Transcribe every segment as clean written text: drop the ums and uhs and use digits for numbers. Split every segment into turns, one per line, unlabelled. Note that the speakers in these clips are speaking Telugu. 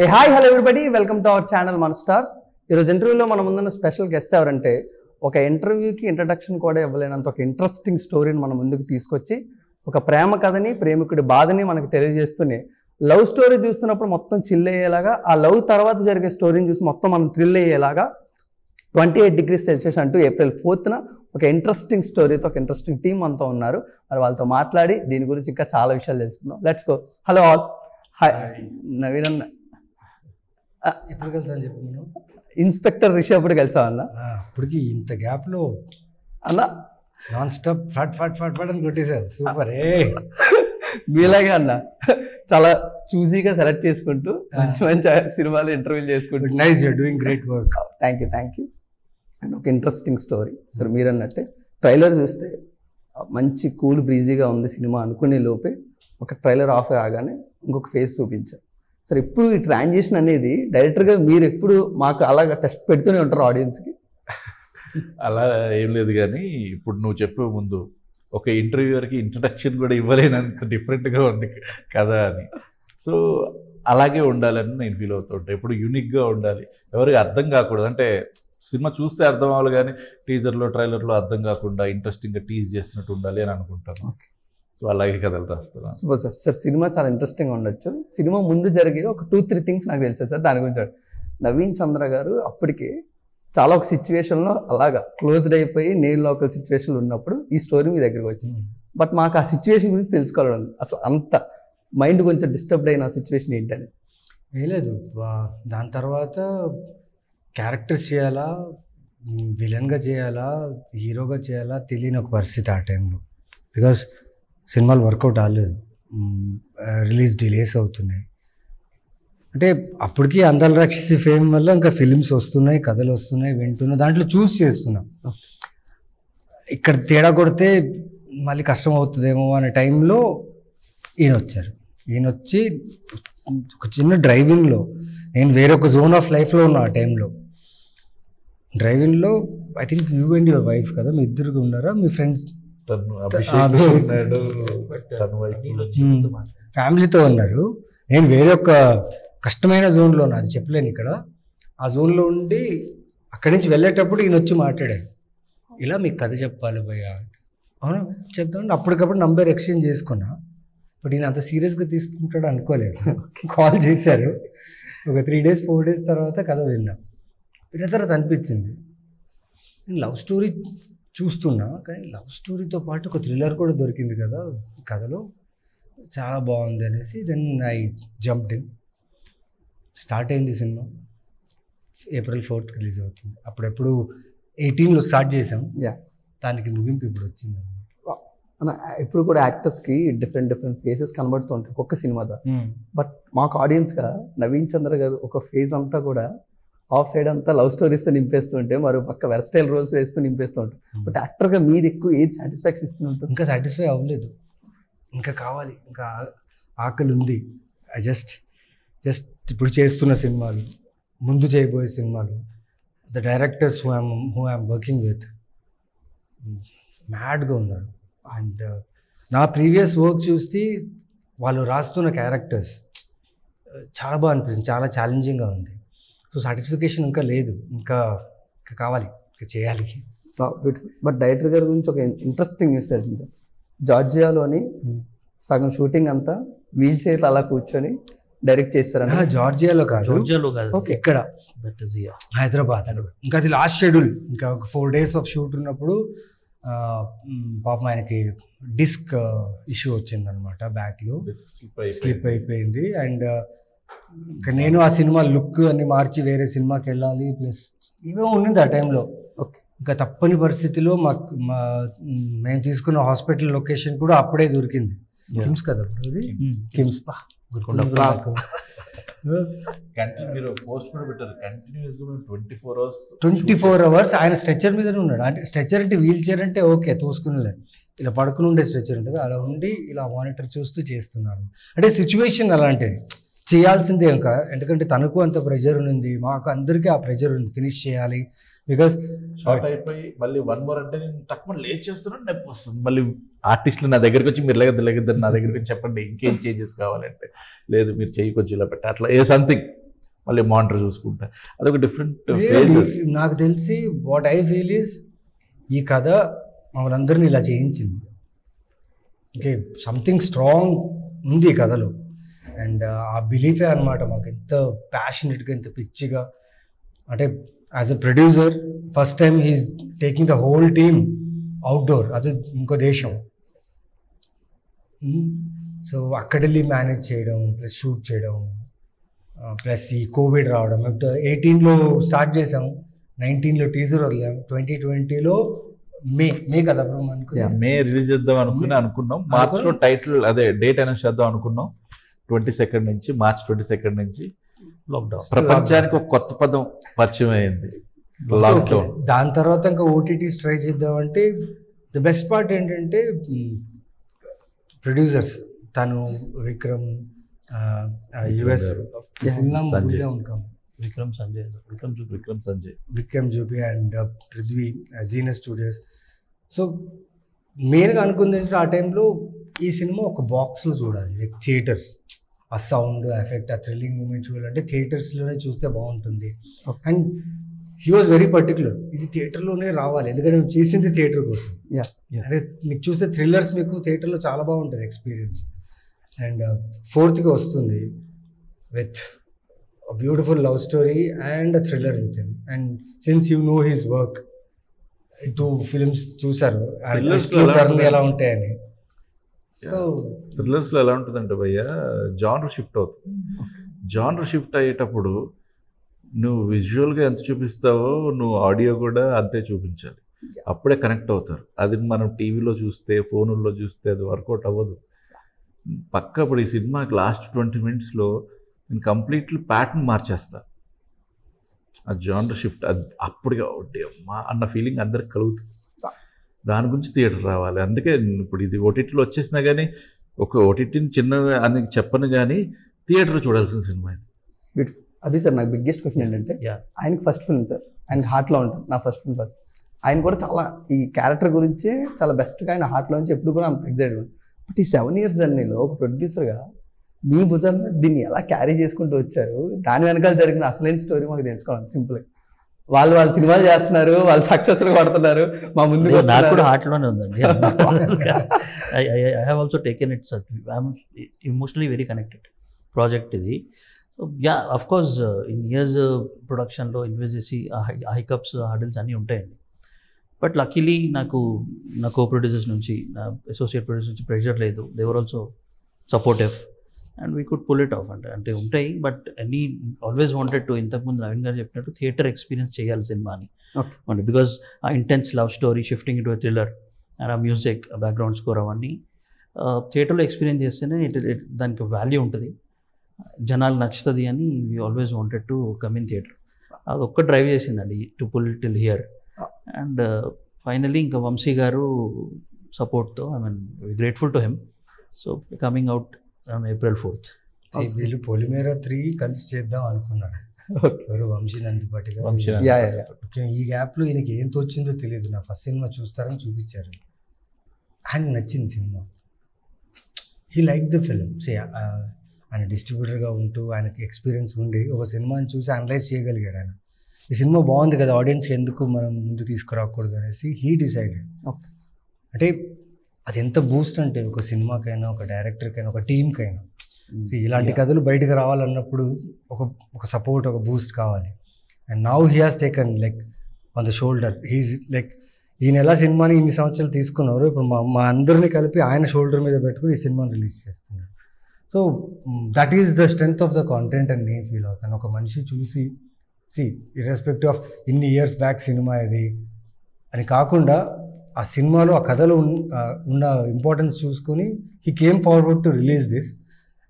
A hi hello everybody, welcome to our channel మన స్టార్స్. ఈరోజు ఇంటర్వ్యూలో మన ముందున్న స్పెషల్ గెస్ట్ ఎవరంటే, ఒక ఇంటర్వ్యూకి ఇంట్రడక్షన్ కూడా ఇవ్వలేనంత ఒక ఇంట్రెస్టింగ్ స్టోరీని మన ముందుకు తీసుకొచ్చి ఒక ప్రేమ కథని, ప్రేమికుడి బాధని మనకు తెలియజేస్తూనే లవ్ స్టోరీ చూస్తున్నప్పుడు మొత్తం చిల్ అయ్యేలాగా, ఆ లవ్ తర్వాత జరిగే స్టోరీని చూసి మొత్తం మనం థ్రిల్ అయ్యేలాగా 28 degrees Celsius అంటూ April 4th ఒక ఇంట్రెస్టింగ్ స్టోరీతో ఒక ఇంట్రెస్టింగ్ టీమ్ అంతా ఉన్నారు. మరి వాళ్ళతో మాట్లాడి దీని గురించి ఇంకా చాలా విషయాలు తెలుసుకుందాం. Let's go. Hello all. Hi Naveen అన్న.
ఎప్పుడు కలిసాను చెప్పు. నేను
ఇన్స్పెక్టర్ రిషి అప్పుడు కలిసాం అన్న.
అప్పటికి ఇంత గ్యాప్లో
అన్న
నాన్ స్టాప్ ఫట్ ఫట్ ఫట్ ఫట్ అని కొట్టేశారు. సూపర్.
మీలాగే అన్న, చాలా చూసీగా సెలెక్ట్ చేసుకుంటూ మంచి మంచి సినిమాలు ఇంటర్వ్యూలు చేసుకుంటూ.
Nice, you're doing great work.
Thank you. And ఒక ఇంట్రెస్టింగ్ స్టోరీ సార్. మీరు అన్నట్టే ట్రైలర్ చూస్తే మంచి కూల్ బ్రీజీగా ఉంది సినిమా అనుకునే లోపే ఒక ట్రైలర్ ఆఫ్ రాగానే ఇంకొక ఫేస్ చూపించారు సార్. ఇప్పుడు ఈ ట్రాన్సిషన్ అనేది డైరెక్టర్గా మీరు ఎప్పుడు మాకు అలాగ టెస్ట్ పెడుతూనే ఉంటారు ఆడియన్స్కి?
అలా ఏం లేదు, కానీ ఇప్పుడు నువ్వు చెప్పే ముందు ఒక ఇంటర్వ్యూవర్కి ఇంట్రడక్షన్ కూడా ఇవ్వలేనంత డిఫరెంట్గా ఉంది కదా అని. సో అలాగే ఉండాలని నేను ఫీల్ అవుతుంటా. ఇప్పుడు యూనిక్గా ఉండాలి, ఎవరికి అర్థం కాకూడదు. అంటే సినిమా చూస్తే అర్థం అవ్వాలి, కానీ టీజర్లో ట్రైలర్లో అర్థం కాకుండా ఇంట్రెస్టింగ్గా టీజ్ చేస్తున్నట్టు ఉండాలి అని అనుకుంటాను. సో అలాగే కథలు రాస్తాను.
Super sir. సార్ సినిమా చాలా ఇంట్రెస్టింగ్గా ఉండొచ్చు. సినిమా ముందు జరిగే ఒక 2-3 థింగ్స్ నాకు తెలుసా సార్, దాని గురించి. నవీన్ చంద్ర గారు అప్పటికే చాలా ఒక సిచ్యువేషన్లో అలాగా క్లోజ్డ్ అయిపోయి నేను లోకల్ సిచ్యువేషన్లో ఉన్నప్పుడు ఈ స్టోరీ మీ దగ్గరికి వచ్చింది. బట్ మాకు ఆ సిచ్యువేషన్ గురించి తెలుసుకోవాలి, అసలు అంత మైండ్ కొంచెం డిస్టర్బ్డ్ అయిన సిచ్యువేషన్ ఏంటని.
లేదు, దాని తర్వాత క్యారెక్టర్స్ చేయాలా, విలన్గా చేయాలా, హీరోగా చేయాలా తెలియని ఒక పరిస్థితి ఆ టైంలో. బికాస్ సినిమాలు వర్కౌట్ అవ్వలేదు, రిలీజ్ డిలేస్ అవుతున్నాయి. అంటే అప్పటికి అందాల రాక్షసి ఫేమ్ వల్ల ఇంకా ఫిలిమ్స్ వస్తున్నాయి, కథలు వస్తున్నాయి, వింటున్నా, దాంట్లో చూస్ చేస్తున్నాం. ఇక్కడ తేడా కొడితే మళ్ళీ కష్టం అవుతుందేమో అనే టైంలో ఈయన వచ్చారు. ఈయన వచ్చి ఒక చిన్న డ్రైవింగ్లో, నేను వేరొక జోన్ ఆఫ్ లైఫ్లో ఉన్నా ఆ టైంలో. డ్రైవింగ్లో I think you and your wife కదా, మీ ఇద్దరుగా ఉన్నారా, మీ ఫ్రెండ్స్ ఫ్యామిలీతో ఉన్నారు. నేను వేరే ఒక కష్టమైన జోన్లో ఉన్నా, అది చెప్పలేను ఇక్కడ. ఆ జోన్లో ఉండి అక్కడి నుంచి వెళ్ళేటప్పుడు ఈయన వచ్చి మాట్లాడారు, ఇలా మీకు కథ చెప్పాలి భయ్యా. అవునా చెప్తామంటే అప్పటికప్పుడు నంబర్ ఎక్స్చేంజ్ చేసుకున్నా. బట్ ఈయన అంత సీరియస్గా తీసుకుంటాడు అనుకోలేదు. కాల్ చేశారు. ఒక 3 days 4 days తర్వాత కథ విన్నా. విన్న తర్వాత అనిపించింది, నేను లవ్ స్టోరీ చూస్తున్నా, కానీ లవ్ స్టోరీతో పాటు ఒక థ్రిల్లర్ కూడా దొరికింది కదా కథలో, చాలా బాగుంది అనేసి then I jumped in. Start అయింది సినిమా. April 4th రిలీజ్ అవుతుంది. అప్పుడెప్పుడు 18లో స్టార్ట్ చేసాం, దానికి ముగింపు ఇప్పుడు వచ్చింది.
ఇప్పుడు కూడా యాక్టర్స్కి డిఫరెంట్ ఫేసెస్ కనబడుతూ ఉంటాయి ఒక్క సినిమా ద్వారా. బట్ మాకు ఆడియన్స్గా నవీన్ చంద్ర గారు ఒక ఫేజ్ అంతా కూడా ఆఫ్ సైడ్ అంతా లవ్ స్టోరీస్తో నింపేస్తూ ఉంటే, మరో పక్క వెర్స్టైల్ రోల్స్ వేస్తూ నింపేస్తూ ఉంటారు. బట్ యాక్టర్గా మీరు ఎక్కువ ఏది సాటిస్ఫాక్షన్ ఇస్తూ ఉంటుంది?
ఇంకా సాటిస్ఫై అవ్వలేదు, ఇంకా కావాలి, ఇంకా ఆకలి ఉంది. జస్ట్ ఇప్పుడు చేస్తున్న సినిమాలు, ముందు చేయబోయే సినిమాలు, the directors who I'm working with మ్యాడ్గా ఉన్నారు. అండ్ నా ప్రీవియస్ వర్క్ చూసి వాళ్ళు రాస్తున్న క్యారెక్టర్స్ చాలా బాగా అనిపిస్తుంది, చాలా ఛాలెంజింగ్గా ఉంది. సో సాటిస్ఫికేషన్ ఇంకా లేదు, ఇంకా కావాలి, ఇంకా చేయాలి.
బట్ డైరెక్టర్ గారి గురించి ఒక ఇంట్రెస్టింగ్ న్యూస్ తెలిసింది సార్. జార్జియాలోని సగం షూటింగ్ అంతా వీల్ చైర్లో అలా కూర్చొని డైరెక్ట్ చేస్తారని.
జార్జియాలో కాదు,
ఓకే,
ఇక్కడ హైదరాబాద్. ఇంకా అది లాస్ట్ షెడ్యూల్, ఇంకా ఒక 4 days ఆఫ్ షూట్ ఉన్నప్పుడు పాపం ఆయనకి డిస్క్ ఇష్యూ వచ్చిందనమాట, బ్యాక్లో స్లిప్ అయిపోయింది. అండ్ ఇంకా నేను ఆ సినిమా లుక్ అన్ని మార్చి వేరే సినిమాకి వెళ్ళాలి, ప్లస్ ఇవే ఉన్నది ఆ టైంలో. ఓకే, ఇంకా తప్పని పరిస్థితిలో మేము తీసుకున్న హాస్పిటల్ లొకేషన్ కూడా అప్పుడే దొరికింది. కిమ్స్ కదా అది, కిమ్స్.
మీరు పోస్ట్ కూడా పెట్టారు, కంటిన్యూస్ గా
24 hours ఆయన స్ట్రెచ్చర్ మీదనే ఉన్నాడు. అంటే స్ట్రెచ్చర్ అంటే వీల్ చైర్ అంటే ఓకే, తోసుకునే ఇలా పడుకుని ఉండే స్ట్రెచ్చర్ ఉంటుంది, అలా ఉండి ఇలా మానిటర్ చూస్తూ చేస్తున్నారు. అంటే సిచ్యువేషన్ అలాంటిది, చేయాల్సిందే ఇంకా. ఎందుకంటే తనకు అంత ప్రెజర్ ఉంది, మాకు అందరికీ ఆ ప్రెజర్ ఉంది, ఫినిష్ చేయాలి. బికాస్
షార్ట్ అయిపోయి మళ్ళీ 1 more అంటే నేను తక్కువ లేట్ చేస్తున్నాను, నొప్పి వస్తుంది. మళ్ళీ ఆర్టిస్టులు నా దగ్గరికి వచ్చి మీరు లేగద్దు నా దగ్గరికి వచ్చి చెప్పండి ఇంకేం చేంజెస్ కావాలంటే, లేదు మీరు చెయ్యి కొంచెం ఇలా పెట్టి అట్లా ఏ సంథింగ్ మళ్ళీ మానిటర్ చూసుకుంటా, అదొక డిఫరెంట్ ఫేజ్.
నాకు తెలిసి వాట్ ఐ ఫీల్ ఈజ్ ఈ కథ మమ్మల్ని అందరినీ ఇలా చేయించింది. ఓకే, సంథింగ్ స్ట్రాంగ్ ఉంది ఈ కథలో. అండ్ ఆ బిలీఫే అనమాట మాకు ఎంత ప్యాషనెట్గా, ఎంత పిచ్చిగా. అంటే as a producer first time he's taking the whole team outdoor, అది ఇంకో దేశం. సో అక్కడ వెళ్ళి మేనేజ్ చేయడం, ప్లస్ షూట్ చేయడం, ప్లస్ ఈ కోవిడ్ రావడం. 18లో స్టార్ట్ చేసాం, 19లో టీజర్ వదిలాం, 2020లో మే కదా బ్రో అనుకున్నాం.
మే రిలీజ్ చేద్దాం అనుకున్నాం. మార్చ్లో టైటిల్ అదే డేట్ అనౌన్స్ చేద్దాం అనుకున్నాం. 22 నుంచి మార్చ్ 22 నుంచి
లాక్డౌన్.
ప్రపంచానికి ఒక కొత్త పదం పరిచయం అయింది, లాక్డౌన్.
దాని తర్వాత ఇంకా ఓటీటీస్ ట్రై చేద్దామంటే ద బెస్ట్ పార్ట్ ఏంటంటే ప్రొడ్యూసర్స్ తను విక్రమ్, యుఎస్ విక్రమ్ జూపి and Prithvi, Genus studios. So మెయిన్గా అనుకుంది ఏంటంటే ఆ టైంలో ఈ సినిమా ఒక బాక్స్లో చూడాలి, లైక్ థియేటర్స్, ఆ సౌండ్ ఎఫెక్ట్, ఆ థ్రిల్లింగ్ మూమెంట్ చూడాలంటే థియేటర్స్లోనే చూస్తే బాగుంటుంది. And he was very particular, ఇది థియేటర్లోనే రావాలి, ఎందుకంటే మేము చేసింది థియేటర్ కోసం. అదే మీకు చూస్తే థ్రిల్లర్స్ మీకు థియేటర్లో చాలా బాగుంటుంది ఎక్స్పీరియన్స్. అండ్ 4th వస్తుంది with beautiful love story and thriller with him. And since you know his work, 2 films చూసారు టర్న్ ఎలా ఉంటాయని. సో
థ్రిల్లర్స్లో ఎలా ఉంటుందంటే భయ్య, జానర్ షిఫ్ట్ అవుతుంది. జానర్ షిఫ్ట్ అయ్యేటప్పుడు నువ్వు విజువల్గా ఎంత చూపిస్తావో నువ్వు ఆడియో కూడా అంతే చూపించాలి, అప్పుడే కనెక్ట్ అవుతారు. అది మనం టీవీలో చూస్తే, ఫోనుల్లో చూస్తే అది వర్కౌట్ అవ్వదు. పక్క ఇప్పుడు ఈ సినిమాకి లాస్ట్ 20 minutesలో నేను కంప్లీట్లీ ప్యాటర్న్ మార్చేస్తా. ఆ జానర్ షిఫ్ట్ అది అప్పుడుగా అమ్మా అన్న ఫీలింగ్ అందరికి కలుగుతుంది. దాని గురించి థియేటర్ రావాలి. అందుకే ఇప్పుడు ఇది ఓటీటీలో వచ్చేసినా కానీ, ఒక ఓటీటీని చిన్నది అని చెప్పను కానీ థియేటర్లో చూడాల్సిన సినిమా ఇది.
అది సార్ నాకు బిగ్గెస్ట్ క్వశ్చన్ ఏంటంటే, ఆయనకి ఫస్ట్ ఫిల్మ్ సార్, ఆయనకి హార్ట్లో ఉంటుంది. నా ఫస్ట్ ఫిల్మ్ సార్, ఆయన కూడా చాలా ఈ క్యారెక్టర్ గురించి చాలా బెస్ట్గా ఆయన హార్ట్లో నుంచి ఎప్పుడు కూడా అంత ఎగ్జైటెడ్. బట్ ఈ 7 years జర్నీలో ఒక ప్రొడ్యూసర్గా మీ భుజాల మీద దీన్ని ఎలా క్యారీ చేసుకుంటూ వచ్చారు, దాని వెనకాల జరిగిన అసలైన స్టోరీ మాకు తెలుసుకోవాలి. సింపుల్గా వాళ్ళు సినిమాలు చేస్తున్నారు, వాళ్ళు సక్సెస్ఫుల్ పడుతున్నారు, మా ముందు
నాకు కూడా హార్ట్లోనే ఉందండి. I have also taken it sir, I'm emotionally very connected project ఇది. Yeah of course in years ప్రొడక్షన్లో ఇన్వెస్ట్ చేసి హైకప్స్, హర్డిల్స్ అన్నీ ఉంటాయండి. బట్ లక్కీలీ నాకు నా కో ప్రొడ్యూసర్స్ నుంచి, నా అసోసియేట్ ప్రొడ్యూసర్ నుంచి ప్రెషర్ లేదు. They were also supportive and we could pull it off. అంటే ఉంటాయి, బట్ అన్నీ ఆల్వేస్ వాంటెడ్ టు, ఇంతకుముందు నవీన్ గారు చెప్పినట్టు థియేటర్ ఎక్స్పీరియన్స్ చేయాలి సినిమాని. అంటే బికాజ్ ఆ ఇంటెన్స్ లవ్ స్టోరీ షిఫ్టింగ్ ఇటు థ్రిల్లర్ అండ్ ఆ మ్యూజిక్, బ్యాక్గ్రౌండ్ స్కోర్ అవన్నీ థియేటర్లో ఎక్స్పీరియన్స్ చేస్తేనే దానికి వాల్యూ ఉంటుంది, జనాలు నచ్చుతుంది అని we always wanted to come in theatre. అది ఒక్క డ్రైవ్ చేసిందండి to pull till here. And finally ఇంకా వంశీ గారు సపోర్ట్తో, I mean grateful to him. So coming out on April 4th.
వీళ్ళు పొలిమేర 3 కలిసి చేద్దాం అనుకున్నారు, ఎవరు వంశీ నందిపాటిగా. ఈ గ్యాప్లో ఈయనకి ఏం తోచిందో తెలియదు. నా ఫస్ట్ సినిమా చూస్తారని చూపించారు, ఆయన నచ్చింది cinema, he like the film. ఆయన డిస్ట్రిబ్యూటర్గా ఉంటూ ఆయనకి ఎక్స్పీరియన్స్ ఉండి ఒక సినిమాని చూసి అనలైజ్ చేయగలిగాడు. ఆయన ఈ సినిమా బాగుంది కదా, ఆడియన్స్కి ఎందుకు మనం ముందు తీసుకురాకూడదు అనేసి హీ డిసైడెడ్. అంటే అది ఎంత బూస్ట్ అంటే ఒక సినిమాకైనా, ఒక డైరెక్టర్కైనా, ఒక టీమ్కైనా. ఇలాంటి కథలు బయటకు రావాలన్నప్పుడు ఒక సపోర్ట్, ఒక బూస్ట్ కావాలి. And now he has taken like on the shoulder. He's like ఈయన ఎలా సినిమాని ఇన్ని సంవత్సరాలు తీసుకున్నారు, ఇప్పుడు మా అందరినీ కలిపి ఆయన షోల్డర్ మీద పెట్టుకుని ఈ సినిమాని రిలీజ్ చేస్తున్నారు. So that is the strength of the content అని నేను ఫీల్ అవుతాను. ఒక మనిషి చూసి ఇర్రెస్పెక్టివ్ ఆఫ్ ఇన్ని ఇయర్స్ బ్యాక్ సినిమా ఇది అని కాకుండా, ఆ సినిమాలో ఆ కథలో ఉన్న ఇంపార్టెన్స్ చూసుకొని he came forward to release this.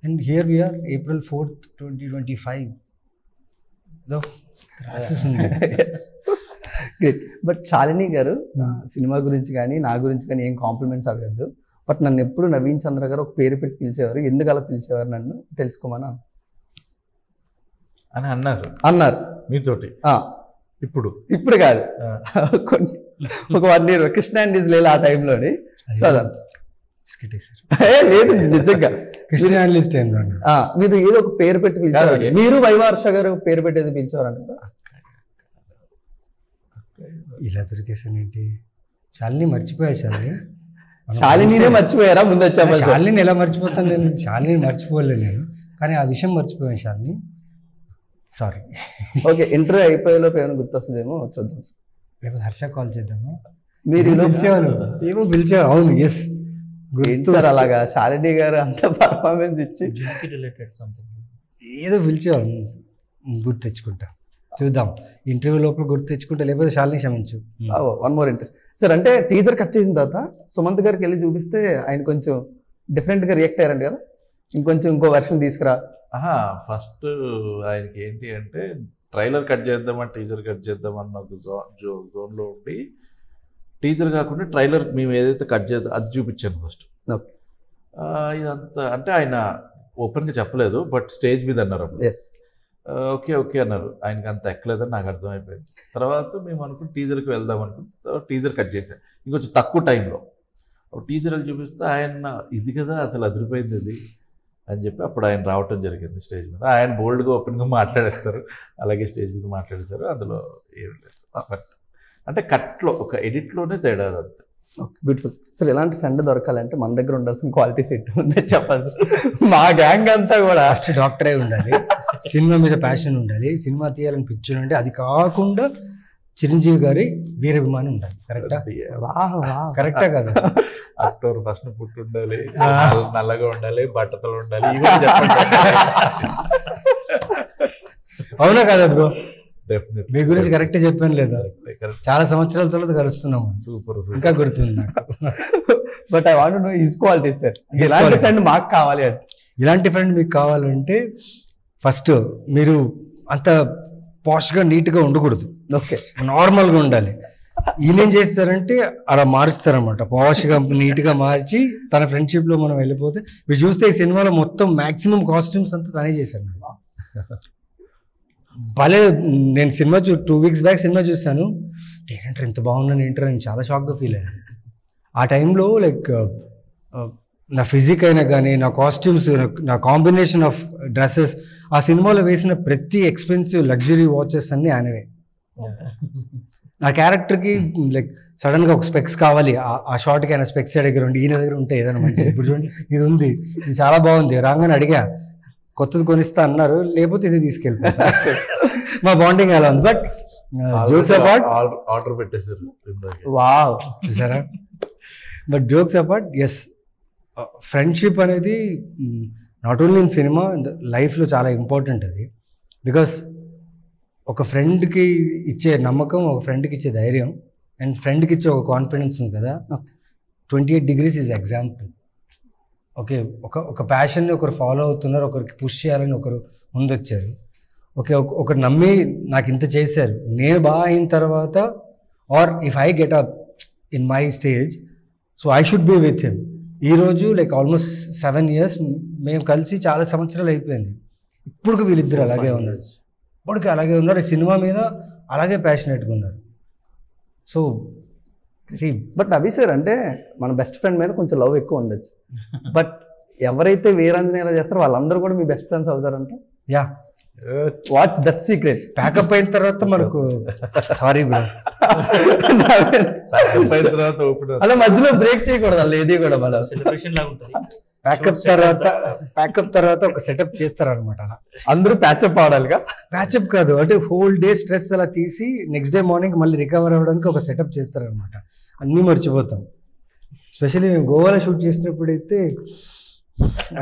And here we are April 4th, 2025.
Great. But Shalini గారు, సినిమా గురించి కానీ నా గురించి కానీ ఏం కాంప్లిమెంట్స్ అడగద్దు. బట్ నన్ను ఎప్పుడు నవీన్ చంద్ర గారు ఒక పేరు పెట్టి పిలిచేవారు, ఎందుకు అలా పిలిచేవారు నన్ను తెలుసుకోమని
అని అన్నారు మీతోటి.
ఇప్పుడు కాదు, ఒక 1 year కృష్ణ అండ్ డీజిల్ ఆ టైంలోని. లేదు నిజంగా
క్రిస్టియన్ టైంలో
మీరు ఏదో ఒక పేరు పెట్టి పిలిచారు, మీరు వైవార్ష గారు పేరు పెట్టేది పిలిచారంట.
ఇలా దొరికేసాను ఏంటి? శాలిని మర్చిపోయా.
శాలినినే మర్చిపోయారా? ముందు వచ్చా
శాలిని ఎలా మర్చిపోతాను నేను? శాలిని మర్చిపోలే నేను, కానీ ఆ విషయం మర్చిపోయాను శాలిని. సారీ.
ఓకే, ఇంటర్వ్యూ అయిపోయేలోపు ఏమైనా గుర్తొస్తుందేమో చూద్దాం సార్.
లేకపోతే హర్ష కాల్ చేద్దామా?
మీరు
పిలిచేవాళ్ళు ఏమో పిలిచేవారు. అవును, ఎస్
ఏంటి సార్ అలాగా శాలిని గారు అంత పర్ఫార్మెన్స్ ఇచ్చి
రిలేటెడ్ సంథింగ్
ఏదో పిలిచేవాళ్ళు, గుర్తు తెచ్చుకుంటా. చూద్దాం ఇంటర్వ్యూ లోపల గుర్తు తెచ్చుకుంటా, లేకపోతే శాలిని క్షమించు.
One more interest sir. అంటే టీజర్ కట్ చేసిన తర్వాత సుమంత్ గారికి వెళ్ళి చూపిస్తే ఆయన కొంచెం డిఫరెంట్గా రియాక్ట్ అయ్యారంట కదా, ఇంకో వెర్షన్ తీసుకురా.
ఫస్ట్ ఆయనకి ఏంటి అంటే ట్రైలర్ కట్ చేద్దామని టీజర్ కట్ చేద్దామన్న ఒక జోన్లో ఉండి, టీజర్ కాకుండా ట్రైలర్ మేము ఏదైతే కట్ చేద్దాం అది చూపించాను ఫస్ట్. ఇదంతా అంటే ఆయన ఓపెన్గా చెప్పలేదు, బట్ స్టేజ్ మీద అన్నారు. ఓకే ఓకే అన్నారు. ఆయనకి అంత ఎక్కలేదని నాకు అర్థమైపోయింది. తర్వాత మేము అనుకుని టీజర్కి వెళ్దాం అనుకుంటే టీజర్ కట్ చేశాను ఇంకొంచెం తక్కువ టైంలో. టీజర్ చూపిస్తే ఆయన ఇది కదా అసలు అదిరిపోయింది ఇది అని చెప్పి అప్పుడు ఆయన రావటం జరిగింది స్టేజ్ మీద. ఆయన బోల్డ్గా ఓపెన్గా మాట్లాడేస్తారు, అలాగే స్టేజ్ మీద మాట్లాడేస్తారు. అందులో ఏం లేదు, అంటే కట్లో ఒక ఎడిట్లోనే తేడా అంతే.
Okay, beautiful sir. ఇలాంటి ఫ్రెండ్ దొరకాలంటే మన దగ్గర ఉండాల్సిన క్వాలిటీ సెట్ ఉందే చెప్పాలి సార్. మా గ్యాంగ్ అంతా కూడా
ఫస్ట్ డాక్టరే ఉండాలి, సినిమా మీద ప్యాషన్ ఉండాలి, సినిమా తీయాలని పిక్చర్ ఉంటే, అది కాకుండా చిరంజీవి గారి వీరాభిమానం ఉండాలి. కరెక్టా? కరెక్టా కదా?
అక్టోబర్ ఫస్ట్ పుట్టి ఉండాలి, నల్లగా ఉండాలి, బట్టతలు ఉండాలి, ఇవన్నీ చెప్పండి.
అవునా కదా బ్రో?
డెఫినెట్
మీ గురించి కరెక్ట్ చెప్పాను లేదా? చాలా సంవత్సరాల తర్వాత కలుస్తున్నాము.
సూపర్,
ఇంకా గుర్తుంది నాకు.
But I want no his quality sir. ఇలాంటి ఫ్రెండ్ మాకు కావాలి అంటే,
ఇలాంటి ఫ్రెండ్ మీకు కావాలంటే ఫస్ట్ మీరు అంత పాష్గా నీట్గా ఉండకూడదు.
ఓకే,
నార్మల్గా ఉండాలి. ఈయనేం చేస్తారంటే అలా మారుస్తారనమాట, పాష్గా నీట్గా మార్చి తన ఫ్రెండ్షిప్లో మనం వెళ్ళిపోతే. మీరు చూస్తే ఈ సినిమాలో మొత్తం మ్యాక్సిమం కాస్ట్యూమ్స్ అంతా తనే చేశాను. భలే, నేను సినిమా 2 weeks బ్యాక్ సినిమా చూశాను. ఏంటంటే ఇంత బాగున్నాను ఏంటో నేను చాలా షాక్గా ఫీల్ అయ్యాను. ఆ టైంలో లైక్ నా ఫిజిక్ అయినా కానీ, నా కాస్ట్యూమ్స్, నా కాంబినేషన్ ఆఫ్ డ్రెస్సెస్, ఆ సినిమాలో వేసిన ప్రతి ఎక్స్పెన్సివ్ లగ్జరీ వాచెస్ అన్నీ ఆయనవే. నా క్యారెక్టర్కి లైక్ సడన్గా ఒక స్పెక్స్ కావాలి, ఆ షార్ట్కి ఆయన స్పెక్స్ దగ్గర ఉండి, ఈయన దగ్గర ఉంటే ఏదైనా మంచి, ఇప్పుడు చూడండి ఇది ఉంది, ఇది చాలా బాగుంది, రాగానే అడిగా కొత్తది కొనిస్తా అన్నారు, లేకపోతే ఇది తీసుకెళ్ళిపోతా. మా బాండింగ్ అలా ఉంది. బట్ జోక్స్ అపార్ట్,
ఆర్డర్ పెట్టేశారు.
వావ్,
చూసారా? But jokes apart, yes, friendship అనేది నాట్ ఓన్లీ ఇన్ సినిమా, లైఫ్లో చాలా ఇంపార్టెంట్ అది. బికాస్ ఒక ఫ్రెండ్కి ఇచ్చే నమ్మకం, ఒక ఫ్రెండ్కి ఇచ్చే ధైర్యం, అండ్ ఫ్రెండ్కి ఇచ్చే ఒక కాన్ఫిడెన్స్ ఉంది కదా. 28 degrees ఈజ్ ఎగ్జాంపుల్. ఓకే, ఒక ప్యాషన్ని ఒకరు ఫాలో అవుతున్నారు, ఒకరికి పుష్ చేయాలని ఒకరు ముందొచ్చారు. ఓకే, ఒకరు నమ్మి నాకు ఇంత చేశారు, నేను బాగా అయిన తర్వాత, or if I get up in my stage, so I should be with him. ఈరోజు లైక్ ఆల్మోస్ట్ 7 years మేము కలిసి చాలా సంవత్సరాలు అయిపోయింది. ఇప్పుడు వీళ్ళిద్దరు అలాగే ఉన్నారు, ఇప్పటికీ అలాగే ఉన్నారు. ఈ సినిమా మీద అలాగే ప్యాషనేట్గా ఉన్నారు. సో
బట్ అభి సార్, అంటే మన బెస్ట్ ఫ్రెండ్ మీద కొంచెం లవ్ ఎక్కువ ఉండొచ్చు, బట్ ఎవరైతే వీరాంజనేయులు చేస్తారో వాళ్ళందరూ కూడా మీ బెస్ట్ ఫ్రెండ్స్ అవుతారంట.
Yeah,
what's that secret?
Packup అయిన తర్వాత మనకు సారీ బ్రో,
అలా మధ్యలో బ్రేక్ చేయకూడదు, అలా ఏది కూడా మన
సెలబ్రేషన్ లాగా ఉంటుంది.
ప్యాకప్ తర్వాత ఒక సెటప్ చేస్తారనమాట. అలా
అందరూ ప్యాచప్ అవడాలిగా.
ప్యాచప్ కాదు, అంటే హోల్ డే స్ట్రెస్ అలా తీసి నెక్స్ట్ డే మార్నింగ్ మళ్ళీ రికవర్ అవ్వడానికి ఒక సెటప్ చేస్తారనమాట. అన్నీ మర్చిపోతాం. స్పెషల్లీ మేము గోవాలో షూట్ చేసినప్పుడు అయితే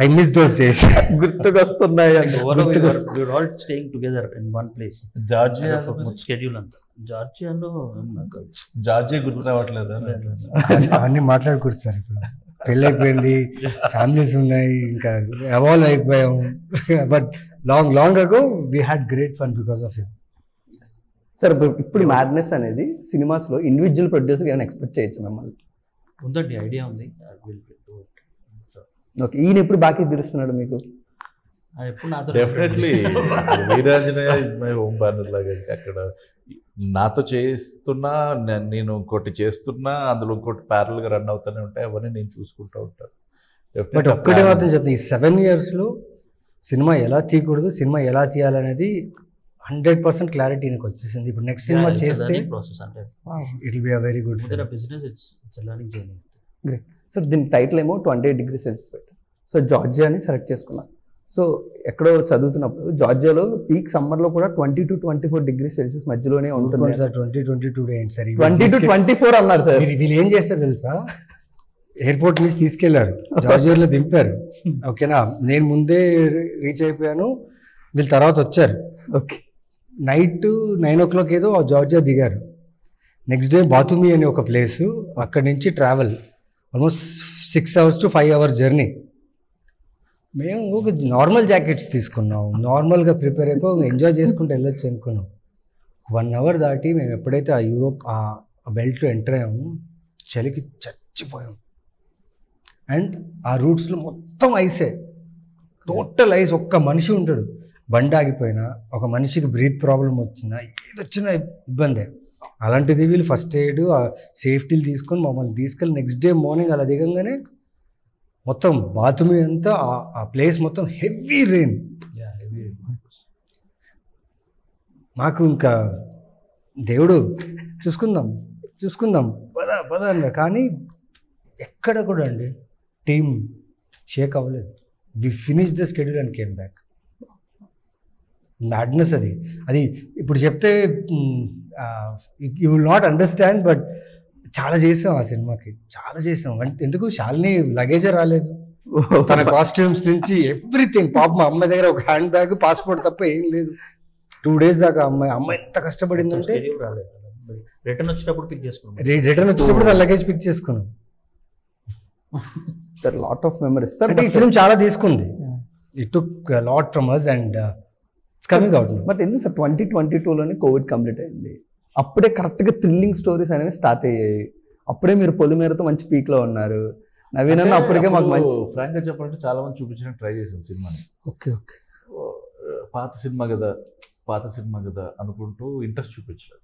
ఐ మిస్ దోస్ డేస్.
గుర్తుకొస్తున్నాయి.
All staying together in one place.
Georgia
schedule అంతా జార్జియాలో నాకు
జార్జియా గుర్తు రావట్లేదు.
అవన్నీ మాట్లాడుకోవచ్చు సార్. ఇప్పుడు పెళ్ళి అయిపోయింది, ఫ్యామిలీస్ ఉన్నాయి, ఇంకా ఎవాల్వ్ అయిపోయాము. But long ago we had great fun because of it.
Sir, ఇప్పుడు మ్యాడ్నెస్ అనేది సినిమాస్లో ఇండివిజువల్ ప్రొడ్యూసర్ ఏమైనా ఎక్స్పెక్ట్ చేయొచ్చు మిమ్మల్ని?
ఉందండి, ఐడియా ఉంది.
ఓకే, ఈయన ఎప్పుడు బాకీ తీరుస్తున్నాడు మీకు?
Definitely Veeranjaneya is my home banner లాగా. అక్కడ నాతో చేస్తున్నా, నేను ఇంకోటి చేస్తున్నా, అందులో ఇంకోటి ప్యారల్గా రన్ అవుతూనే ఉంటాయి. అవన్నీ నేను చూసుకుంటూ ఉంటాను.
బట్ ఒక్కటే మాత్రం చెప్తాను, ఈ 7 yearsలో సినిమా ఎలా తీయకూడదు, సినిమా ఎలా తీయాలనేది 100% క్లారిటీ నాకు వచ్చేసింది. ఇప్పుడు నెక్స్ట్ సినిమా చేస్తే
ప్రాసెస్ అంటే
it will be a very good.
Business it's learning journey.
Great sir. దీని టైటిల్ ఏమో 28 degrees Celsius పెట్టారు. సో జార్జియాని సెలెక్ట్ చేసుకున్నాను. సో ఎక్కడో చదువుతున్నప్పుడు జార్జియాలో పీక్ సమ్మర్లో కూడా 20 to 24 degrees Celsius మధ్యలోనే ఉంటుంది.
2022 ఏంటి సార్?
20 to 24 అన్నారు సార్.
వీళ్ళు ఏం చేస్తారు తెలుసా, ఎయిర్పోర్ట్ నుంచి తీసుకెళ్లారు, జార్జియాలో దింపారు. ఓకేనా, నేను ముందే రీచ్ అయిపోయాను, వీళ్ళు తర్వాత వచ్చారు.
ఓకే,
నైట్ 9 o'clock ఏదో జార్జియా దిగారు. నెక్స్ట్ డే బాతుమి అనే ఒక ప్లేసు, అక్కడి నుంచి travel almost 6 hours to 5 hours journey. మేము ఒక నార్మల్ జాకెట్స్ తీసుకున్నాం, నార్మల్గా ప్రిపేర్ అయిపోయి ఎంజాయ్ చేసుకుంటూ వెళ్ళొచ్చు అనుకున్నాం. 1 hour దాటి మేము ఎప్పుడైతే ఆ యూరోప్ ఆ బెల్ట్లో ఎంటర్ అయ్యాము, చలికి చచ్చిపోయాం. అండ్ ఆ రూట్స్లో మొత్తం ఐసే, టోటల్ ఐస్. ఒక్క మనిషి ఉంటాడు, బండి ఆగిపోయినా, ఒక మనిషికి బ్రీత్ ప్రాబ్లం వచ్చినా, ఏదొచ్చినా ఇబ్బందే. అలాంటిది వీళ్ళు ఫస్ట్ ఎయిడ్ సేఫ్టీలు తీసుకొని మమ్మల్ని తీసుకెళ్ళి నెక్స్ట్ డే మార్నింగ్ అలా దిగంగానే మొత్తం బాత్రూమ్ అంతా ఆ ప్లేస్ మొత్తం హెవీ రెయిన్. మాకు ఇంకా దేవుడు చూసుకుందాం పద అన్నారు. కానీ ఎక్కడ కూడా అండి టీమ్ షేక్ అవ్వలేదు. We finish the schedule and came back. Madness అది ఇప్పుడు చెప్తే you will not understand. But చాలా చేసాం ఆ సినిమాకి, చాలా చేసాం. అంటే ఎందుకు, శాలిని లగేజే రాలేదు, తన కాస్ట్యూమ్స్ నుంచి ఎవ్రీథింగ్. పాప మా అమ్మాయి దగ్గర ఒక హ్యాండ్ బ్యాగ్, పాస్పోర్ట్ తప్ప ఏం లేదు. 2 days దాకా అమ్మాయి ఎంత కష్టపడిందంటే,
రిటర్న్ వచ్చేటప్పుడు పిక్ చేసుకున్నాం.
రిటర్న్ వచ్చేటప్పుడు తన లగేజ్ పిక్ చేసుకున్నాం.
Lot of memories sir.
ఈ ఫిల్మ్ చాలా తీసుకుంది. It took lot from us and it's coming out.
But ఎందుకు సార్ 2022లోనే కోవిడ్ కంప్లీట్ అయింది, అప్పుడే కరెక్ట్గా థ్రిల్లింగ్ స్టోరీస్ అనేవి స్టార్ట్ అయ్యాయి. అప్పుడే మీరు పొలిమేరతో మంచి పీక్లో ఉన్నారు. నవీన్ అన్న అప్పటికే మాకు మంచి
ఫ్రాంక్గా చెప్పాలంటే చాలా మంది చూపించడానికి ట్రై చేసాం సినిమాని.
ఓకే
పాత సినిమా కదా అనుకుంటూ ఇంట్రెస్ట్ చూపించలేదు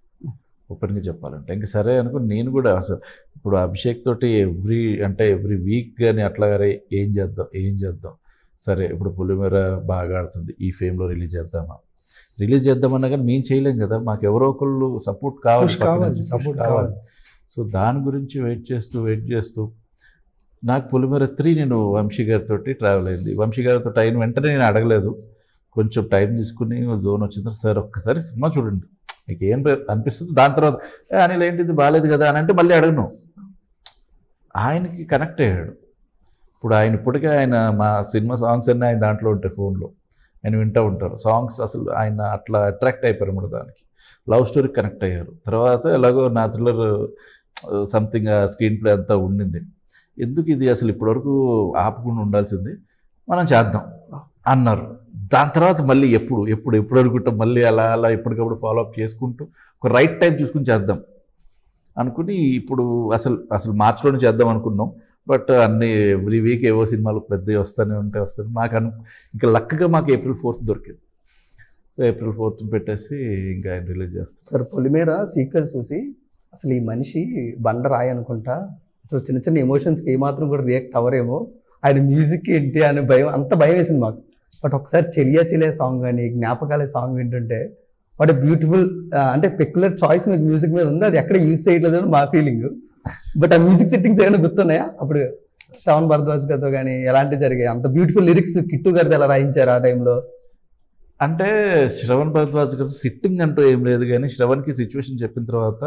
ఓపెన్గా చెప్పాలంటే. ఇంక సరే అనుకుని నేను కూడా అసలు ఇప్పుడు అభిషేక్ తోటి ఎవ్రీ వీక్ కానీ అట్లాగే ఏం చేద్దాం సరే ఇప్పుడు పొలిమేర బాగా ఆడుతుంది, ఈ ఫేమ్లో రిలీజ్ చేద్దామన్నా కానీ మేము చేయలేం కదా, మాకు ఎవరో ఒకళ్ళు సపోర్ట్ కావాలి. సో దాని గురించి వెయిట్ చేస్తూ నాకు పొలిమేర 3 నేను వంశీ గారితో ట్రావెల్ అయింది. వంశీ గారితో అయిన వెంటనే నేను అడగలేదు, కొంచెం టైం తీసుకుని జోన్ వచ్చిన తర్వాత సార్ ఒక్కసారి సినిమా చూడండి మీకు ఏం అనిపిస్తుంది, దాని తర్వాత అనిల్ ఏంటిది బాగాలేదు కదా అని అంటే మళ్ళీ అడగను. ఆయనకి కనెక్ట్ అయ్యాడు. ఇప్పుడు ఇప్పటికే ఆయన మా సినిమా సాంగ్స్ అన్నీ ఆయన దాంట్లో ఉంటాయి, ఫోన్లో ఆయన వింటూ ఉంటారు సాంగ్స్. అసలు ఆయన అట్లా అట్రాక్ట్ అయిపోయారు అన్నమాట దానికి. లవ్ స్టోరీకి కనెక్ట్ అయ్యారు. తర్వాత ఎలాగో నా థ్రిల్లర్ సంథింగ్ స్క్రీన్ ప్లే అంతా ఉండింది. ఎందుకు ఇది అసలు ఇప్పటివరకు ఆపకుండా ఉండాల్సింది, మనం చేద్దాం అన్నారు. దాని తర్వాత మళ్ళీ ఎప్పుడు అనుకుంటాం, మళ్ళీ అలా ఎప్పటికప్పుడు ఫాలోఅప్ చేసుకుంటూ ఒక రైట్ టైం చూసుకుని చేద్దాం అనుకుని ఇప్పుడు అసలు మార్చిలోనే చేద్దాం అనుకున్నాం. బట్ అన్ని ఎవ్రీ వీక్ ఏవో సినిమాలు పెద్దవి వస్తాయి. మాకు ఇంకా లక్కగా మాకు April 4th దొరికింది. సో April 4th పెట్టేసి ఇంకా ఆయన రిలీజ్ చేస్తాం.
సార్ పొలిమేర సీక్వెల్ చూసి అసలు ఈ మనిషి బండరాయి అనుకుంటా, అసలు చిన్న చిన్న ఎమోషన్స్కి ఏమాత్రం కూడా రియాక్ట్ అవ్వరేమో, ఆయన మ్యూజిక్ ఏంటి అనే అంత భయం వేసింది మాకు. బట్ ఒకసారి చెలియా సాంగ్ కానీ జ్ఞాపకాలే సాంగ్ వింటుంటే వాట్ బ్యూటిఫుల్, అంటే పెక్యులర్ చాయిస్ మీకు మ్యూజిక్ మీద ఉంది, అది ఎక్కడ యూజ్ చేయట్లేదు అని మా ఫీలింగ్. బట్ ఆ మ్యూజిక్ సెట్టింగ్స్ ఏమైనా గుర్తున్నాయా అప్పుడు శ్రవణ్ భరద్వాజ్ గారితో కానీ ఎలాంటివి జరిగాయి? అంత బ్యూటిఫుల్ లిరిక్స్ కిట్టు గారితో ఎలా రాయించారు ఆ టైంలో?
అంటే శ్రవణ్ భరద్వాజ్ గారు సిట్టింగ్ అంటూ ఏం లేదు, కానీ శ్రవణ్కి సిచ్యువేషన్ చెప్పిన తర్వాత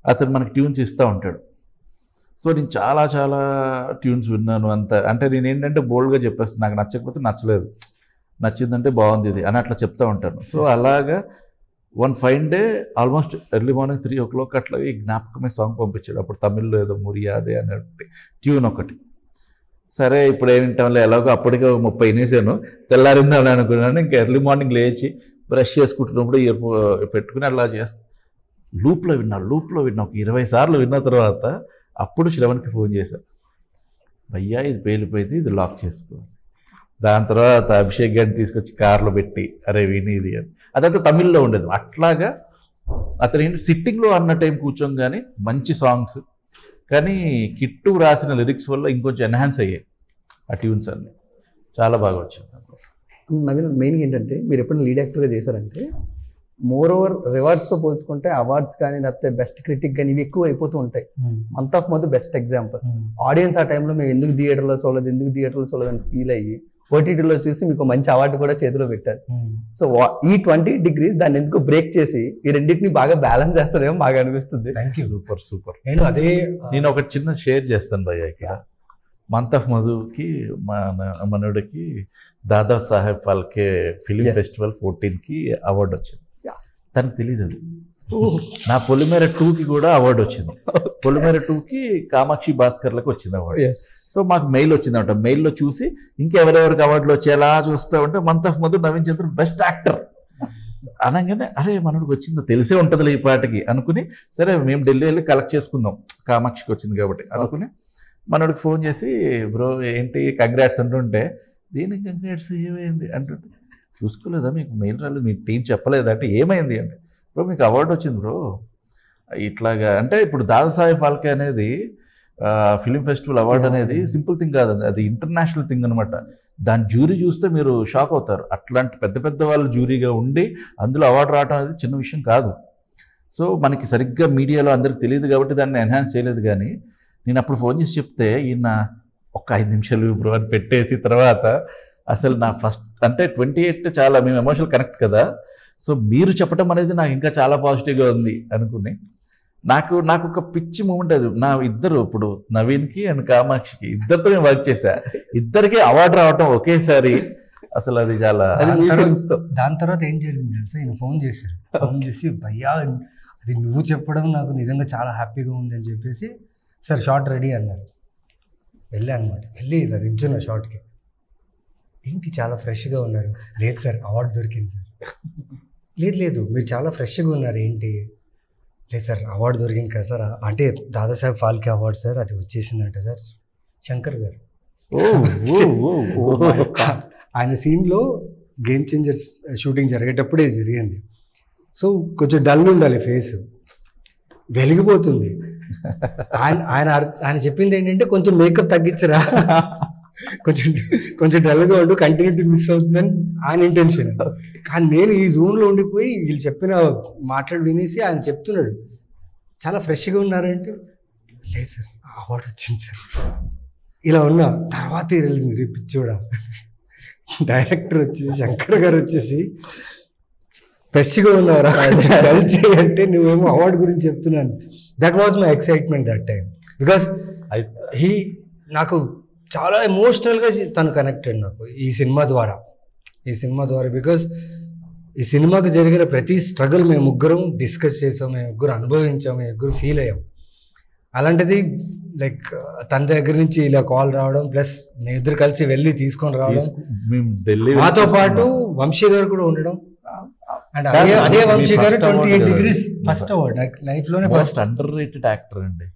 అతను మనకి ట్యూన్స్ ఇస్తూ ఉంటాడు. సో నేను చాలా ట్యూన్స్ విన్నాను అంత. అంటే నేను ఏంటంటే బోల్డ్గా చెప్పేస్తాను, నాకు నచ్చకపోతే నచ్చలేదు, నచ్చిందంటే బాగుంది ఇది అని అట్లా చెప్తూ ఉంటాను. సో అలాగా one fine day almost early morning 3 o'clock అట్లా ఈ జ్ఞాపకమే సాంగ్ పంపించాడు. అప్పుడు తమిళ్లో ఏదో మురియాదే అనే ట్యూన్ ఒకటి. సరే ఇప్పుడు ఏమింటాంలే, ఎలాగో అప్పటికే 30 వినేసాను, తెల్లారిందని అనుకున్నాను. ఇంకా ఎర్లీ మార్నింగ్ లేచి బ్రష్ చేసుకుంటున్నప్పుడు ఇయర్ పెట్టుకుని అలా చేస్తాను. లూప్లో విన్నా ఒక 20 సార్లు విన్న తర్వాత అప్పుడు శ్రవణ్కి ఫోన్ చేశాను, భయ్యా ఇది పేలిపోయింది, ఇది లాక్ చేసుకో. దాని తర్వాత అభిషేక్ గారిని తీసుకొచ్చి కార్లో పెట్టి అరే విని ఇది అని, అదంతా తమిళ్లో ఉండేది. అట్లాగా అతను ఏంటి సిట్టింగ్లో అన్న టైం కూర్చోం కానీ మంచి సాంగ్స్. కానీ కిట్టు రాసిన లిరిక్స్ వల్ల ఇంకొంచెం ఎన్హాన్స్ అయ్యాయి. ఆ ట్యూన్స్ అన్ని చాలా బాగా వచ్చింది.
నవీన్, మెయిన్గా ఏంటంటే మీరు ఎప్పుడైనా లీడ్ యాక్టర్గా చేశారంటే మోర్ ఓవర్ రివార్డ్స్తో పోల్చుకుంటే అవార్డ్స్ కానీ లేకపోతే బెస్ట్ క్రిటిక్ కానీ ఇవి ఎక్కువ అయిపోతూ ఉంటాయి. Month of Madhu best example. Audience ఆ టైంలో మేము ఎందుకు థియేటర్లో చూడదని ఫీల్ అయ్యి ఓటీటీలో చూసి మీకు మంచి అవార్డు కూడా చేతిలో పెట్టారు. సో ఈ 28 degrees దాన్ని ఎందుకు బ్రేక్ చేసి ఈ రెండింటిని బాగా బ్యాలెన్స్ చేస్తుందేమో బాగా అనిపిస్తుంది.
Thank you.
సూపర్.
నేను
ఒక చిన్న షేర్ చేస్తాను భయ్య. ఇక్కడ మంత్ ఆఫ్ మధుకి మనోడికి Dadasaheb Phalke film festival 14కి అవార్డు వచ్చింది. తనకు తెలియదు అది. నా పొలిమేర 2కి కూడా అవార్డు వచ్చింది. పొలిమేర 2కి కామాక్షి భాస్కర్లకు వచ్చింది అవార్డు. సో మాకు మెయిల్ వచ్చిందన్నమాట. మెయిల్లో చూసి ఇంకెవరెవరికి అవార్డులు వచ్చి ఎలా చూస్తా ఉంటే month of Madhu Naveen Chandra best actor అనగానే అరే మనోడికి వచ్చిందో తెలిసే ఉంటుందిలే ఈ పాటకి అనుకుని, సరే మేము ఢిల్లీ వెళ్ళి కలెక్ట్ చేసుకుందాం కామాక్షికి వచ్చింది కాబట్టి అనుకుని మనోడికి ఫోన్ చేసి బ్రో ఏంటి కంగ్రాట్స్ అంటుంటే, దీనికి కంగ్రాట్స్ ఏమైంది అంటుంటే, చూసుకోలేదా మీకు మెయిల్ రాలేదు, మీ టీం చెప్పలేదా అంటే ఏమైంది అంటే, బ్రో మీకు అవార్డు వచ్చింది బ్రో ఇట్లాగా. అంటే ఇప్పుడు దాదాసాహెబ్ ఫాల్కే అనేది ఫిలిం ఫెస్టివల్ అవార్డు అనేది సింపుల్ థింగ్ కాదు, అది ఇంటర్నేషనల్ థింగ్ అనమాట. దాని జ్యూరీ చూస్తే మీరు షాక్ అవుతారు. అట్లాంటి పెద్ద పెద్ద వాళ్ళు జ్యూరీగా ఉండి అందులో అవార్డు రావడం అనేది చిన్న విషయం కాదు. సో మనకి సరిగ్గా మీడియాలో అందరికి తెలియదు కాబట్టి దాన్ని ఎన్హాన్స్ చేయలేదు. కానీ నేను అప్పుడు ఫోన్ చేసి చెప్తే ఈయన ఒక 5 నిమిషాలు బ్రో అని పెట్టేసి తర్వాత అసలు నా ఫస్ట్ అంటే 28 చాలా మేము ఎమోషనల్ కనెక్ట్ కదా. సో మీరు చెప్పడం అనేది నాకు ఇంకా చాలా పాజిటివ్గా ఉంది అనుకుని నాకు ఒక పిచ్చి మూమెంట్ అది. నా ఇద్దరు ఇప్పుడు నవీన్కి అండ్ కామాక్షికి ఇద్దరితో నేను వర్క్ చేశా. ఇద్దరికి అవార్డు రావటం ఒకేసారి అసలు అది చాలా.
దాని తర్వాత ఏం జరిగింది తెలుసా, నేను ఫోన్ చేసి భయ్యా అది నువ్వు చెప్పడం నాకు నిజంగా చాలా హ్యాపీగా ఉంది అని చెప్పేసి, సార్ షార్ట్ రెడీ అన్నారు. వెళ్ళి ఇలా నిల్చున్న షార్ట్కి, ఏంటి చాలా ఫ్రెష్గా ఉన్నారు. లేదు సార్ అవార్డు దొరికింది సార్. లేదు మీరు చాలా ఫ్రెష్గా ఉన్నారు ఏంటి. లేదు సార్ అవార్డు దొరికింది కదా సార్, అంటే దాదాసాహెబ్ ఫాల్కే అవార్డు సార్, అది వచ్చేసిందంట సార్ శంకర్ గారు. ఆయన సీన్లో గేమ్ చేంజర్స్ షూటింగ్ జరిగేటప్పుడే జరిగింది. సో కొంచెం డల్ ఉండాలి, ఫేస్ వెలిగిపోతుంది. ఆయన చెప్పింది ఏంటంటే కొంచెం మేకప్ తగ్గించరా, కొంచెం డల్గా ఉండు, కంటిన్యూటీ మిస్ అవుతుందని ఆయన ఇంటెన్షన్. కానీ నేను ఈ జోన్లో ఉండిపోయి వీళ్ళు చెప్పిన మాటలు వినేసి ఆయన చెప్తున్నాడు చాలా ఫ్రెష్గా ఉన్నారంటే, లేదు సార్ అవార్డు వచ్చింది సార్ ఇలా ఉన్నా. తర్వాత తెలిసింది రేపు పిచ్చోడా డైరెక్టర్ వచ్చేసి శంకర్ గారు వచ్చేసి ఫ్రెష్గా ఉన్నారా అంటే నువ్వేమో అవార్డు గురించి చెప్తున్నాను. That was my excitement that time, because నాకు చాలా ఎమోషనల్గా తను కనెక్టెడ్ నాకు ఈ సినిమా ద్వారా. బికాస్ ఈ సినిమాకి జరిగిన ప్రతి స్ట్రగుల్ మేము ముగ్గురం డిస్కస్ చేసాం, మేము ముగ్గురు అనుభవించాం, మేము ముగ్గురు ఫీల్ అయ్యాం. అలాంటిది లైక్ తన దగ్గర నుంచి ఇలా కాల్ రావడం, ప్లస్ మేము ఇద్దరు కలిసి వెళ్ళి తీసుకొని రావడం, మాతో పాటు వంశీ గారు కూడా ఉండడం. అండ్ అదే Vamsi garu 28 degrees first award లైఫ్లోనే
ఫస్ట్ అండర్ రేటెడ్ యాక్టర్ అండి.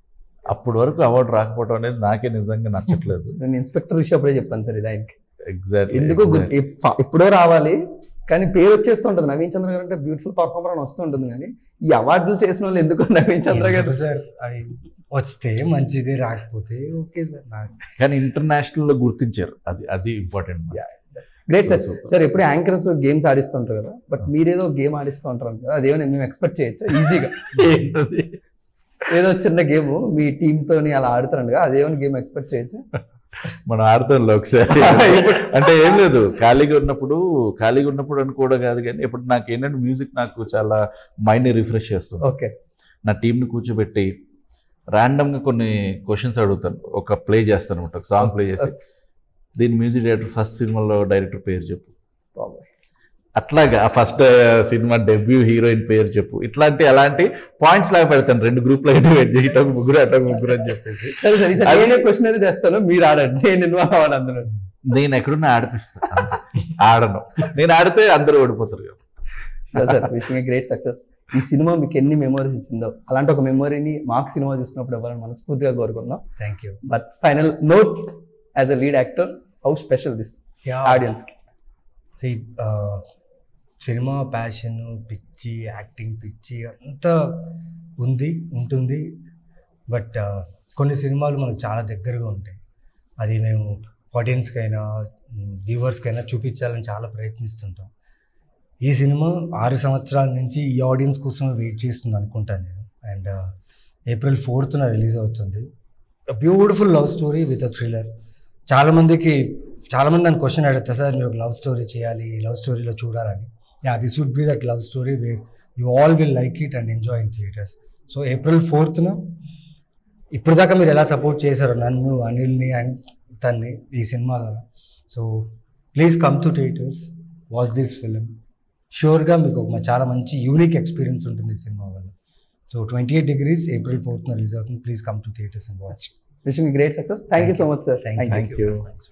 అప్పటి వరకు అవార్డు రాకపోవడం అనేది నాకే నిజంగా నచ్చట్లేదు.
నేను ఇన్స్పెక్టర్ విషయం అప్పుడే చెప్పాను సార్ ఇది ఆయనకి.
ఎగ్జాక్ట్లీ
ఎందుకు ఎప్పుడో రావాలి కానీ పేరు వచ్చేస్తుంటుంది. నవీన్ చంద్ర గారు అంటే బ్యూటిఫుల్ పర్ఫార్మర్ అని వస్తుంటుంది, కానీ ఈ అవార్డులు చేసిన వాళ్ళు ఎందుకు నవీన్ చంద్ర గారు
సార్ అది వస్తే మంచిది, రాకపోతే ఓకే సార్.
కానీ ఇంటర్నేషనల్ లో గుర్తించారు, అది ఇంపార్టెంట్.
Great sir. సార్ ఎప్పుడు యాంకర్స్ గేమ్స్ ఆడిస్తుంటారు కదా, బట్ మీరేదో గేమ్ ఆడిస్తూ ఉంటారు కదా, అదేమైనా మేము ఎక్స్పెక్ట్ చేయొచ్చా ఈజీగా? ఏదో చిన్న గేమ్ మీ టీంతో అలా ఆడుతారండి కదా, అదేమైనా గేమ్ ఎక్స్పెక్ట్ చేయొచ్చా?
మనం ఆడుతాంలో ఒకసారి. అంటే ఏం లేదు, ఖాళీగా ఉన్నప్పుడు అని కూడా కాదు, కానీ ఇప్పుడు నాకు ఏంటంటే మ్యూజిక్ నాకు చాలా మైండ్ని రిఫ్రెష్ చేస్తుంది.
ఓకే,
నా టీంని కూర్చోబెట్టి ర్యాండమ్గా కొన్ని క్వశ్చన్స్ అడుగుతాను, ఒక ప్లే చేస్తాను అనమాట, ఒక సాంగ్ ప్లే చేసి దీని మ్యూజిక్ డైరెక్టర్ ఫస్ట్ సినిమాలో డైరెక్టర్ పేరు చెప్పు, అట్లాగా ఆ ఫస్ట్ సినిమా డెబ్యూ హీరోయిన్ పేరు చెప్పు, అలాంటి పాయింట్స్ లాగా పెడతాను. 2 గ్రూప్లో ఇటొక ముగ్గురు అని చెప్పేసి.
సరే క్వశ్చన్ అనేది తెస్తాను, మీరు ఆడండి, నేను ఇన్వాల్వ్ అవ్వాలి అందులో.
నేను ఎక్కడున్నా ఆడిపిస్తాను, ఆడను. నేను ఆడితే అందరూ ఓడిపోతారు కదా.
Sir wishing a great success. ఈ సినిమా మీకు ఎన్ని మెమోరీస్ ఇచ్చిందో అలాంటి ఒక మెమొరీని మాకు సినిమా చూసినప్పుడు ఇవ్వాలని మనస్ఫూర్తిగా కోరుకుందాం.
Thank you.
But final note, as a lead actor how special this ఆడియన్స్కి?
సినిమా ప్యాషన్, పిచ్చి, యాక్టింగ్ పిచ్చి అంతా ఉంటుంది. బట్ కొన్ని సినిమాలు మనకు చాలా దగ్గరగా ఉంటాయి. అది మేము ఆడియన్స్కైనా వ్యూవర్స్కైనా చూపించాలని చాలా ప్రయత్నిస్తుంటాం. ఈ సినిమా 6 సంవత్సరాల నుంచి ఈ ఆడియన్స్ కోసం వెయిట్ చేస్తుంది అనుకుంటాను నేను. అండ్ April 4th రిలీజ్ అవుతుంది. Beautiful love story with a thriller. చాలామంది నన్ను క్వశ్చన్ అడుగుతారు, సార్ మీరు ఒక లవ్ స్టోరీ చేయాలి, ఈ లవ్ స్టోరీలో చూడాలని. This would be that love story where you all will like it and enjoy in theatres. So April 4th ఇప్పుడు దాకా మీరు ఎలా సపోర్ట్ చేశారో నన్ను, అనిల్ని అండ్ తన్ని ఈ సినిమా ద్వారా. So please come to theatres, watch this film. షూర్గా మీకు చాలా మంచి యూనిక్ ఎక్స్పీరియన్స్ ఉంటుంది ఈ సినిమా వల్ల. So 28 Degrees April 4th release అవుతుంది. Please come to theatres and watch.
Wishing great success. Thank you so much sir.
Thank you.
Thank you.
Thanks.